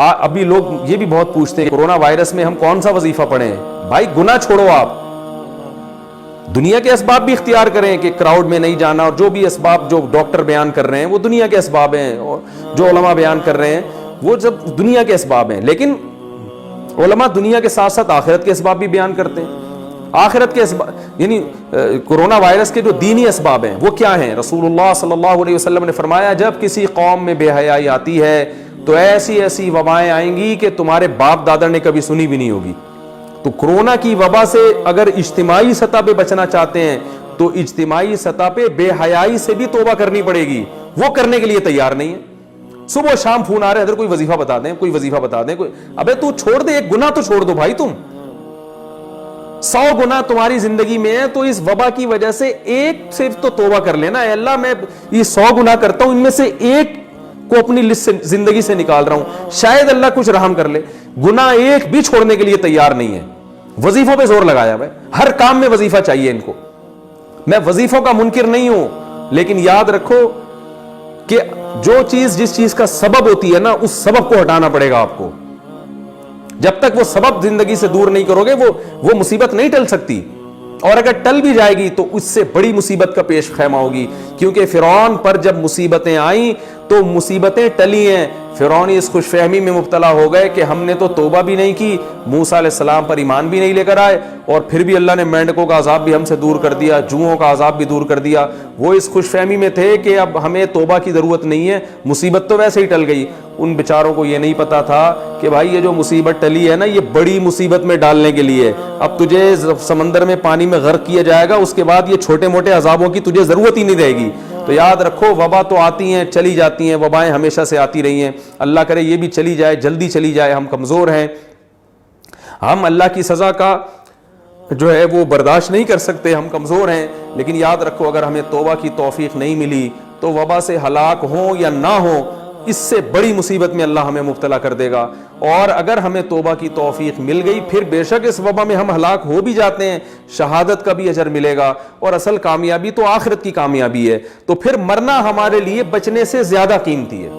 ابھی لوگ یہ بھی بہت پوچھتے ہیں کورونا وائرس میں ہم کون سا وظیفہ پڑھیں؟ بھائی گناہ چھوڑو، آپ دنیا کے اسباب بھی اختیار کریں کہ کراؤڈ میں نہیں جانا، اور جو بھی اسباب جو ڈاکٹر بیان کر رہے ہیں وہ دنیا کے اسباب ہیں، اور جو علماء بیان کر رہے ہیں وہ سب دنیا کے اسباب ہیں، لیکن علماء دنیا کے ساتھ ساتھ آخرت کے اسباب بھی بیان کرتے ہیں۔ آخرت کے اسباب یعنی کورونا وائرس کے جو دینی اسباب ہیں وہ کیا ہیں؟ رسول اللہ صلی اللہ علیہ وسلم نے فرمایا جب کسی قوم میں بے حیائی آتی ہے تو ایسی ایسی وبائیں آئیں گی کہ تمہارے باپ دادا نے کبھی سنی بھی نہیں ہوگی۔ تو کرونا کی وبا سے اگر اجتماعی سطح پہ بچنا چاہتے ہیں تو اجتماعی سطح پہ بے حیائی سے بھی توبہ کرنی پڑے گی، وہ کرنے کے لیے تیار نہیں ہے۔ صبح شام فون آ رہے ادھر کوئی وظیفہ بتا دیں، کوئی وظیفہ بتا دیں، کوئی ابے تو چھوڑ دے، ایک گناہ تو چھوڑ دو بھائی، تم 100 گناہ تمہاری زندگی میں ہے تو اس وبا کی وجہ سے ایک صرف تو توبہ کر لینا، اے اللہ میں یہ 100 گناہ کرتا ہوں، ان میں سے ایک کو اپنی لسٹ سے زندگی سے نکال رہا ہوں، شاید اللہ کچھ رحم کر لے۔ گناہ ایک بھی چھوڑنے کے لیے تیار نہیں ہے، وظیفوں پہ زور لگایا ہے، ہر کام میں وظیفہ چاہیے ان کو۔ میں وظیفوں کا منکر نہیں ہوں، لیکن یاد رکھو کہ جو چیز جس چیز کا سبب ہوتی ہے نا، اس سبب کو ہٹانا پڑے گا آپ کو۔ جب تک وہ سبب زندگی سے دور نہیں کرو گے وہ مصیبت نہیں ٹل سکتی، اور اگر ٹل بھی جائے گی تو اس سے بڑی مصیبت کا پیش خیمہ ہوگی، کیونکہ فرعون پر جب مصیبتیں آئیں تو مصیبتیں ٹلی ہیں، فرعون اس خوش فہمی میں مبتلا ہو گئے کہ ہم نے تو توبہ بھی نہیں کی، موسیٰ علیہ السلام پر ایمان بھی نہیں لے کر آئے، اور پھر بھی اللہ نے مینڈکوں کا عذاب بھی ہم سے دور کر دیا، جوؤں کا عذاب بھی دور کر دیا۔ وہ اس خوش فہمی میں تھے کہ اب ہمیں توبہ کی ضرورت نہیں ہے، مصیبت تو ویسے ہی ٹل گئی۔ ان بیچاروں کو یہ نہیں پتا تھا کہ بھائی یہ جو مصیبت ٹلی ہے نا، یہ بڑی مصیبت میں ڈالنے کے لیے، اب تجھے سمندر میں پانی میں غرق کیا جائے گا، اس کے بعد یہ چھوٹے موٹے عذابوں کی تجھے ضرورت ہی نہیں رہے گی۔ تو یاد رکھو وبا تو آتی ہیں چلی جاتی ہیں، وبائیں ہمیشہ سے آتی رہی ہیں، اللہ کرے یہ بھی چلی جائے، جلدی چلی جائے۔ ہم کمزور ہیں، ہم اللہ کی سزا کا جو ہے وہ برداشت نہیں کر سکتے، ہم کمزور ہیں، لیکن یاد رکھو اگر ہمیں توبہ کی توفیق نہیں ملی تو وبا سے ہلاک ہوں یا نہ ہوں، اس سے بڑی مصیبت میں اللہ ہمیں مبتلا کر دے گا۔ اور اگر ہمیں توبہ کی توفیق مل گئی، پھر بے شک اس وبا میں ہم ہلاک ہو بھی جاتے ہیں، شہادت کا بھی اجر ملے گا، اور اصل کامیابی تو آخرت کی کامیابی ہے، تو پھر مرنا ہمارے لیے بچنے سے زیادہ قیمتی ہے۔